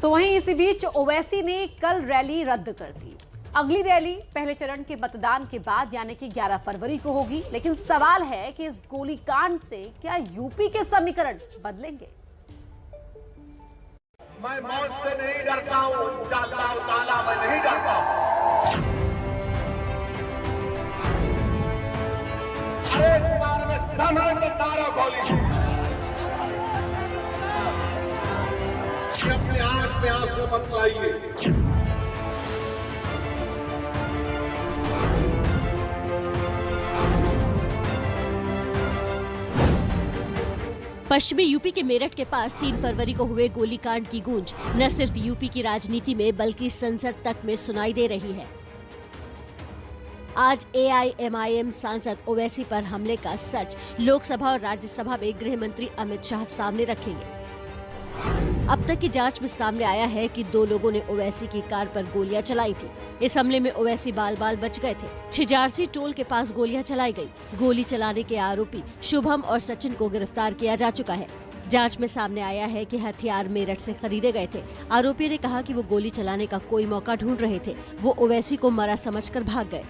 तो वहीं इसी बीच ओवैसी ने कल रैली रद्द कर दी। अगली रैली पहले चरण के मतदान के बाद यानी कि 11 फरवरी को होगी। लेकिन सवाल है कि इस गोलीकांड से क्या यूपी के समीकरण बदलेंगे? मैं मौत से नहीं डरता हूं, अल्लाह ताला मैं नहीं डरता हूं। अरे तुम्हारे में समय में तारा गोली अपने आंख में आंसू मत लाइए। पश्चिमी यूपी के मेरठ के पास 3 फरवरी को हुए गोलीकांड की गूंज न सिर्फ यूपी की राजनीति में बल्कि संसद तक में सुनाई दे रही है। आज एआईएमआईएम सांसद ओवैसी पर हमले का सच लोकसभा और राज्यसभा में गृह मंत्री अमित शाह सामने रखेंगे। अब तक की जांच में सामने आया है कि 2 लोगों ने ओवैसी की कार पर गोलियां चलाई थी। इस हमले में ओवैसी बाल बाल बच गए थे। छिजारसी टोल के पास गोलियां चलाई गई। गोली चलाने के आरोपी शुभम और सचिन को गिरफ्तार किया जा चुका है। जांच में सामने आया है कि हथियार मेरठ से खरीदे गए थे। आरोपी ने कहा कि वो गोली चलाने का कोई मौका ढूंढ रहे थे। वो ओवैसी को मरा समझकर भाग गए।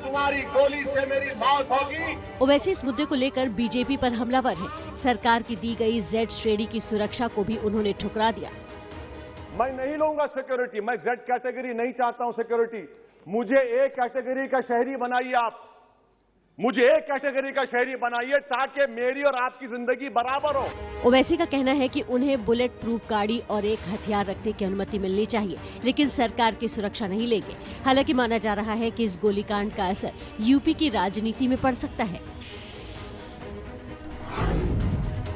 तुम्हारी गोली से मेरी मौत होगी। ओवैसी इस मुद्दे को लेकर बीजेपी पर हमलावर है। सरकार की दी गई जेड श्रेणी की सुरक्षा को भी उन्होंने ठुकरा दिया। मैं नहीं लूंगा सिक्योरिटी, मैं जेड कैटेगरी नहीं चाहता हूं सिक्योरिटी। मुझे ए कैटेगरी का शहरी बनाइए आप, मुझे ए कैटेगरी का शहरी बनाइए ताकि मेरी और आपकी जिंदगी बराबर हो। ओवैसी का कहना है कि उन्हें बुलेट प्रूफ गाड़ी और एक हथियार रखने की अनुमति मिलनी चाहिए, लेकिन सरकार की सुरक्षा नहीं लेंगे। हालांकि माना जा रहा है कि इस गोलीकांड का असर यूपी की राजनीति में पड़ सकता है।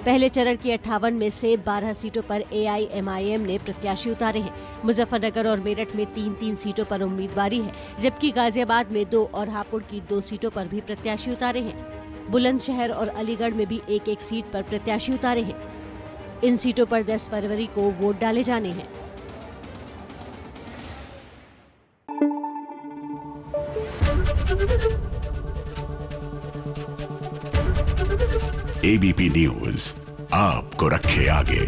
पहले चरण की 58 में से 12 सीटों पर एआईएमआईएम ने प्रत्याशी उतारे हैं। मुजफ्फरनगर और मेरठ में 3-3 सीटों पर उम्मीदवारी है, जबकि गाजियाबाद में 2 और हापुड़ की 2 सीटों पर भी प्रत्याशी उतारे हैं। बुलंदशहर और अलीगढ़ में भी 1-1 सीट पर प्रत्याशी उतारे हैं। इन सीटों पर 10 फरवरी को वोट डाले जाने हैं। एबीपी न्यूज आपको रखे आगे।